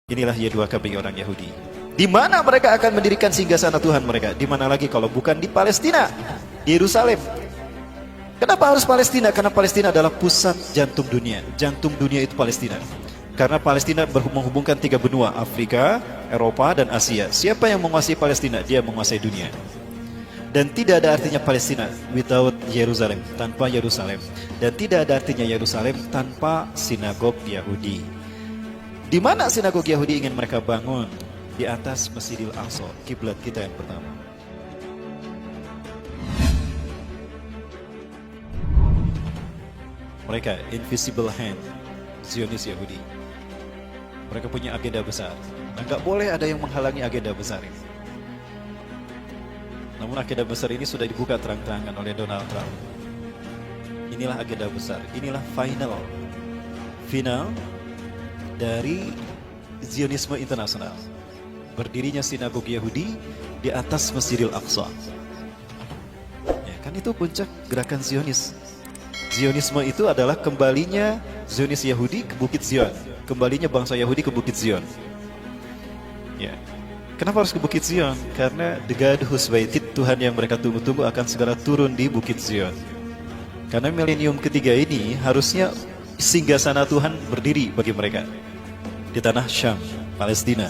Inilah Y2K bagi orang Yahudi. Di mana mereka akan mendirikan singgasana Tuhan mereka? Di mana lagi kalau bukan di Palestina, di Yerusalem. Kenapa harus Palestina? Karena Palestina adalah pusat jantung dunia. Jantung dunia itu Palestina. Karena Palestina menghubungkan 3 benua, Afrika, Eropa, dan Asia. Siapa yang menguasai Palestina? Dia menguasai dunia. Dan tidak ada artinya Palestina without Yerusalem, tanpa Yerusalem. Dan tidak ada artinya Yerusalem tanpa sinagog Yahudi. Di mana sinagog Yahudi ingin mereka bangun? Di atas Masjidil Aqsa, kiblat kita yang pertama. Mereka invisible hand, Zionis Yahudi. Mereka punya agenda besar. Nah, nggak boleh ada yang menghalangi agenda besar ini. Namun agenda besar ini sudah dibuka terang-terangan oleh Donald Trump. Inilah agenda besar, inilah final dari Zionisme internasional. Berdirinya sinagog Yahudi di atas Masjidil Aqsa. Ya, kan itu puncak gerakan Zionis. Zionisme itu adalah kembalinya Zionis Yahudi ke Bukit Zion. Kembalinya bangsa Yahudi ke Bukit Zion. Ya. Kenapa harus ke Bukit Zion? Karena the God who's waited, Tuhan yang mereka tunggu-tunggu akan segera turun di Bukit Zion. Karena milenium ketiga ini harusnya singgasana Tuhan berdiri bagi mereka di tanah Syam, Palestina.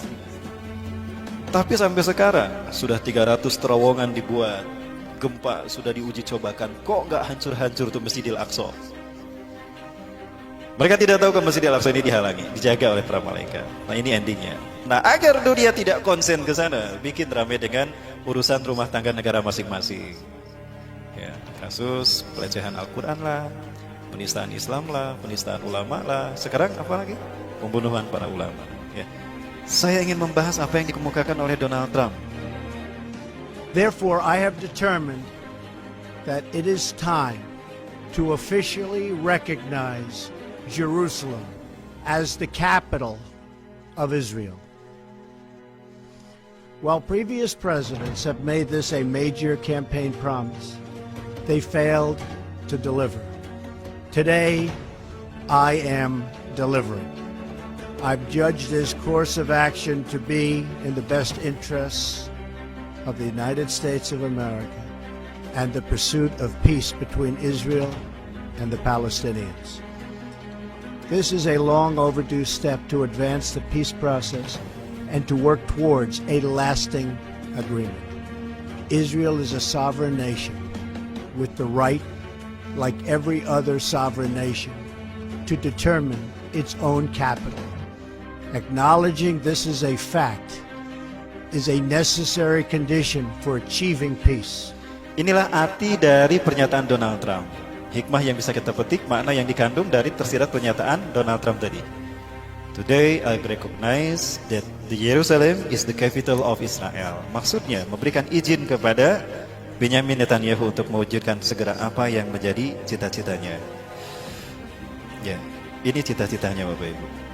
Tapi sampai sekarang sudah 300 terowongan dibuat, gempa sudah diuji cobakan, kok nggak hancur-hancur tuh Masjidil Aqsa? Mereka tidak tahu kalau Masjidil Aqsa ini dihalangi, dijaga oleh para malaikat. Nah, ini endingnya. Nah, agar dunia tidak konsen ke sana, bikin ramai dengan urusan rumah tangga negara masing-masing. Ya, kasus pelecehan Al-Quran lah, penistaan Islam lah, penistaan ulama lah. Sekarang apa lagi? Pembunuhan para ulama. Ya. Saya ingin membahas apa yang dikemukakan oleh Donald Trump. Therefore, I have determined that it is time to officially recognize Jerusalem as the capital of Israel. While previous presidents have made this a major campaign promise, they failed to deliver. Today, I am delivering. I've judged this course of action to be in the best interests of the United States of America and the pursuit of peace between Israel and the Palestinians. This is a long overdue step to advance the peace process and to work towards a lasting agreement. Israel is a sovereign nation with the right, like every other sovereign nation, to determine its own capital. Acknowledging this is a fact is a necessary condition for achieving peace. Inilah arti dari pernyataan Donald Trump. Hikmah yang bisa kita petik, makna yang dikandung dari tersirat pernyataan Donald Trump tadi. Today I recognize that the Jerusalem is the capital of Israel. Maksudnya memberikan izin kepada Benyamin Netanyahu untuk mewujudkan segera apa yang menjadi cita-citanya. Ya, ini cita-citanya Bapak Ibu.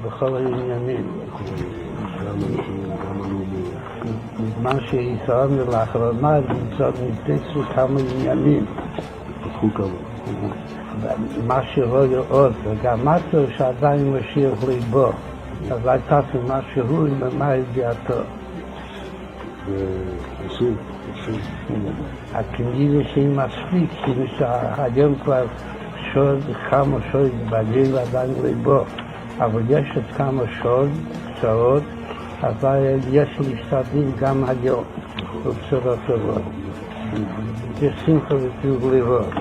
בכל העניינים. בזמן שישראל לאחרונה נתפסו כמה עניינים. מה שרואה עוד, וגם משהו שעדיין משאיר ליבו. אז הייתה משהו עם מה ידיעתו. הכנראה שהיא מספיק, שהיום כבר כמה שוד בגיל עדיין ליבו. אבל יש עוד כמה שעות, אבל יש להשתדל גם היום, בבשורות טובות. יש שמחה וטוב לראות.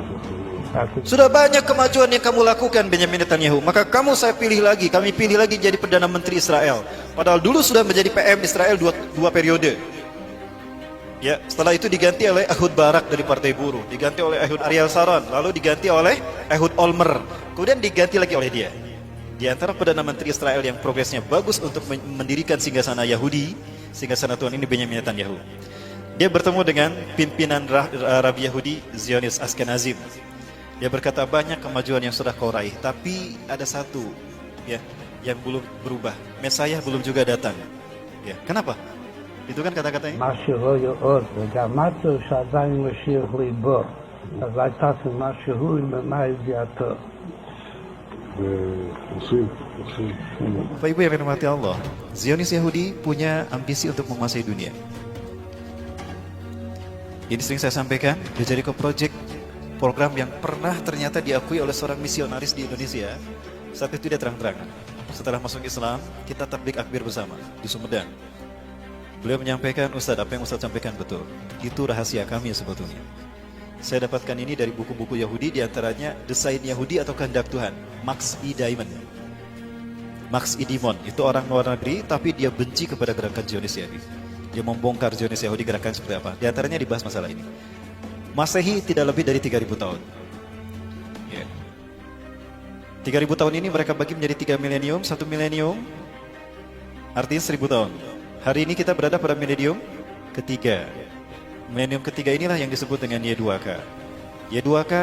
Sudah banyak kemajuan yang kamu lakukan Benyamin Netanyahu, maka kami pilih lagi jadi Perdana Menteri Israel. Padahal dulu sudah menjadi PM Israel dua periode. Ya, setelah itu diganti oleh Ehud Barak dari Partai Buruh, diganti oleh Ehud Ariel Sharon, lalu diganti oleh Ehud Olmert, kemudian diganti lagi oleh dia. Di antara Perdana Menteri Israel yang progresnya bagus untuk mendirikan singgasana Yahudi, singgasana Tuhan ini Benyamin Netanyahu. Dia bertemu dengan pimpinan Rabi Yahudi Zionis Ashkenazim. Dia berkata banyak kemajuan yang sudah kau raih, tapi ada satu ya yang belum berubah. Mesias belum juga datang. Ya, kenapa? Itu kan kata-katanya. מה שלא יעוד, וגם מצו שעדיין משיח ליבו, אז הייתה מה שהוא במה ידיעתו. Bapak Ibu yang dirahmati Allah, Zionis Yahudi punya ambisi untuk menguasai dunia. Ini sering saya sampaikan, di Jericho Project, program yang pernah ternyata diakui oleh seorang misionaris di Indonesia. Saat itu dia terang-terangan. Setelah masuk Islam, kita tablik akbir bersama di Sumedang. Beliau menyampaikan, Ustadz, apa yang Ustadz sampaikan betul. Itu rahasia kami sebetulnya. Saya dapatkan ini dari buku-buku Yahudi, diantaranya Desain Yahudi atau Kehendak Tuhan, Max E. Diamond. Max E. Diamond, itu orang luar negeri, tapi dia benci kepada gerakan Zionis Yahudi. Dia membongkar Zionis Yahudi gerakan seperti apa. Di antaranya dibahas masalah ini. Masehi tidak lebih dari 3.000 tahun. 3.000 tahun ini mereka bagi menjadi 3 milenium, 1 milenium, artinya 1.000 tahun. Hari ini kita berada pada milenium ketiga. Milenium ketiga inilah yang disebut dengan Y2K. Y2K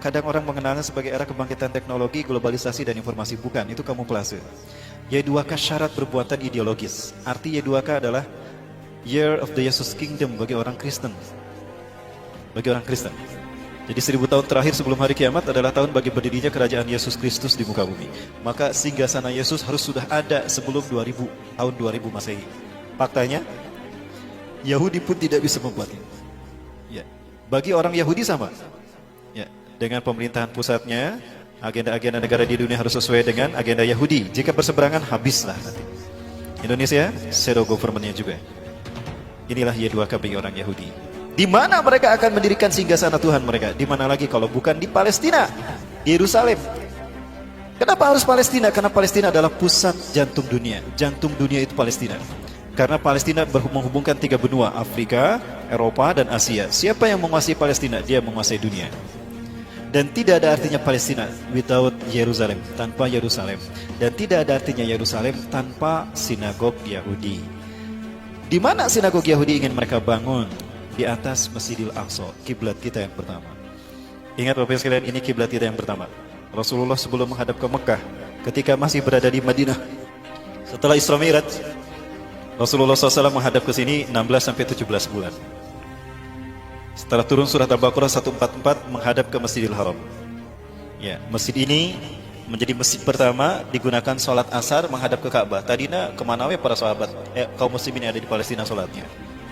kadang orang mengenalnya sebagai era kebangkitan teknologi, globalisasi, dan informasi. Bukan, itu kamuflase. Y2K syarat berbuatan ideologis. Arti Y2K adalah Year of the Jesus Kingdom bagi orang Kristen. Bagi orang Kristen. Jadi 1.000 tahun terakhir sebelum hari kiamat adalah tahun bagi berdirinya kerajaan Yesus Kristus di muka bumi. Maka singgasana Yesus harus sudah ada sebelum 2000, tahun 2000 Masehi. Faktanya, Yahudi pun tidak bisa membuatnya. Ya. Bagi orang Yahudi sama. Ya. Dengan pemerintahan pusatnya, agenda-agenda negara di dunia harus sesuai dengan agenda Yahudi. Jika berseberangan, habislah nanti. Indonesia, shadow government-nya juga. Inilah Y2K bagi orang Yahudi. Di mana mereka akan mendirikan singgasana Tuhan mereka? Di mana lagi kalau bukan di Palestina, di Yerusalem. Kenapa harus Palestina? Karena Palestina adalah pusat jantung dunia. Jantung dunia itu Palestina. Karena Palestina menghubungkan 3 benua, Afrika, Eropa, dan Asia. Siapa yang menguasai Palestina? Dia menguasai dunia. Dan tidak ada artinya Palestina without Yerusalem, tanpa Yerusalem. Dan tidak ada artinya Yerusalem tanpa sinagog Yahudi. Di mana sinagog Yahudi ingin mereka bangun? Di atas Masjidil Aqsa, kiblat kita yang pertama. Ingat Bapak sekalian, ini kiblat kita yang pertama. Rasulullah sebelum menghadap ke Mekah, ketika masih berada di Madinah, setelah Isra Mi'raj, Rasulullah SAW menghadap ke sini 16-17 bulan. Setelah turun surat Al-Baqarah 144 menghadap ke Masjidil Haram. Ya, masjid ini menjadi masjid pertama digunakan sholat asar menghadap ke Ka'bah. Tadinya kemana we para sahabat, kaum muslimin yang ada di Palestina sholatnya?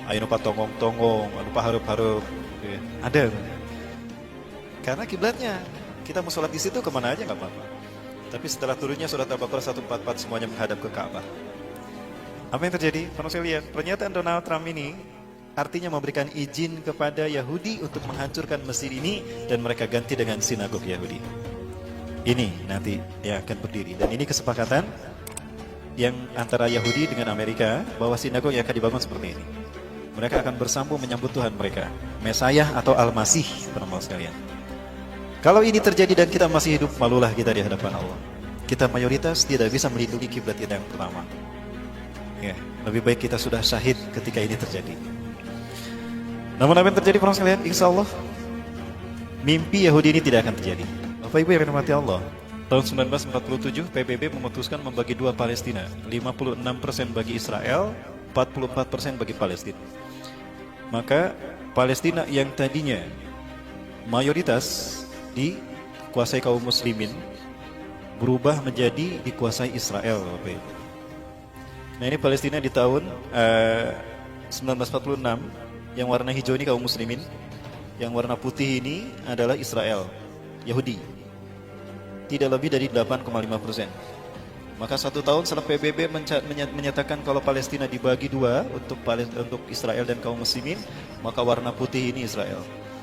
Ayo lupa tonggong-tonggong, lupa harup-harup. Ya, ada. Karena kiblatnya, kita mau sholat di situ kemana aja nggak apa-apa. Tapi setelah turunnya surat Al-Baqarah 144 semuanya menghadap ke Ka'bah. Apa yang terjadi? Para sekalian, pernyataan Donald Trump ini artinya memberikan izin kepada Yahudi untuk menghancurkan masjid ini dan mereka ganti dengan sinagog Yahudi. Ini nanti yang akan berdiri, dan ini kesepakatan yang antara Yahudi dengan Amerika bahwa sinagog yang akan dibangun seperti ini. Mereka akan bersambung menyambut Tuhan mereka, Mesias atau Al-Masih, para sekalian. Kalau ini terjadi dan kita masih hidup, malulah kita di hadapan Allah. Kita mayoritas tidak bisa melindungi kiblat kita yang pertama. Ya, lebih baik kita sudah syahid ketika ini terjadi. Namun apa yang terjadi para sekalian? Insya Allah mimpi Yahudi ini tidak akan terjadi. Bapak Ibu yang dirahmati Allah, tahun 1947 PBB memutuskan membagi dua Palestina, 56% bagi Israel, 44% bagi Palestina. Maka Palestina yang tadinya mayoritas dikuasai kaum muslimin berubah menjadi dikuasai Israel, Bapak Ibu. Nah, ini Palestina di tahun 1946, yang warna hijau ini kaum muslimin, yang warna putih ini adalah Israel, Yahudi. Tidak lebih dari 8,5%. Maka 1 tahun setelah PBB menyatakan kalau Palestina dibagi dua untuk Israel dan kaum muslimin, maka warna putih ini Israel.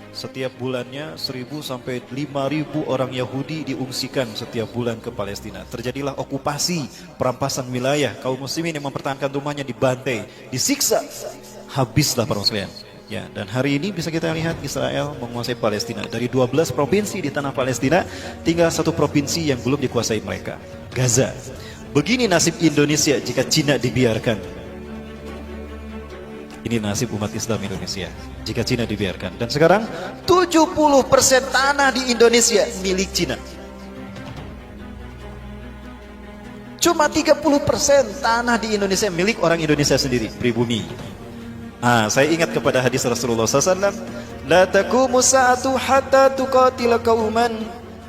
Setiap bulannya 1.000 sampai 5.000 orang Yahudi diungsikan setiap bulan ke Palestina. Terjadilah okupasi, perampasan wilayah. Kaum muslimin yang mempertahankan rumahnya dibantai, disiksa. Habislah para sekalian. Ya, dan hari ini bisa kita lihat Israel menguasai Palestina. Dari 12 provinsi di tanah Palestina, tinggal 1 provinsi yang belum dikuasai mereka, Gaza. Begini nasib Indonesia jika Cina dibiarkan. Ini nasib umat Islam Indonesia jika Cina dibiarkan. Dan sekarang 70% tanah di Indonesia milik Cina. Cuma 30% tanah di Indonesia milik orang Indonesia sendiri, pribumi. Saya ingat kepada hadis Rasulullah SAW, la taqumu sa'atu hatta tuqatila qauman.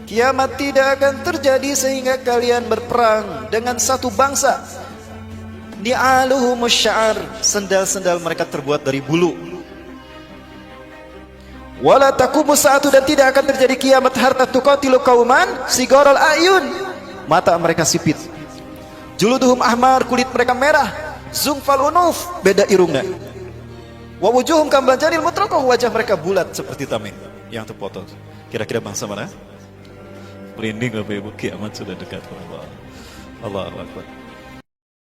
Kiamat tidak akan terjadi sehingga kalian berperang dengan satu bangsa. Ni'aluhum sya'ar, sendal-sendal mereka terbuat dari bulu. Wala taqumu sa'atu, dan tidak akan terjadi kiamat hatta tuqatilu qauman sigaral ayun, mata mereka sipit. Juluduhum ahmar, kulit mereka merah. Zungfal unuf, beda irungnya. Wa wujuhum kambanjanil mutraqah, wajah mereka bulat seperti tameng yang terpotong. Kira-kira bangsa mana? Merinding Bapak Ibu, kiamat sudah dekat. Allahu Akbar.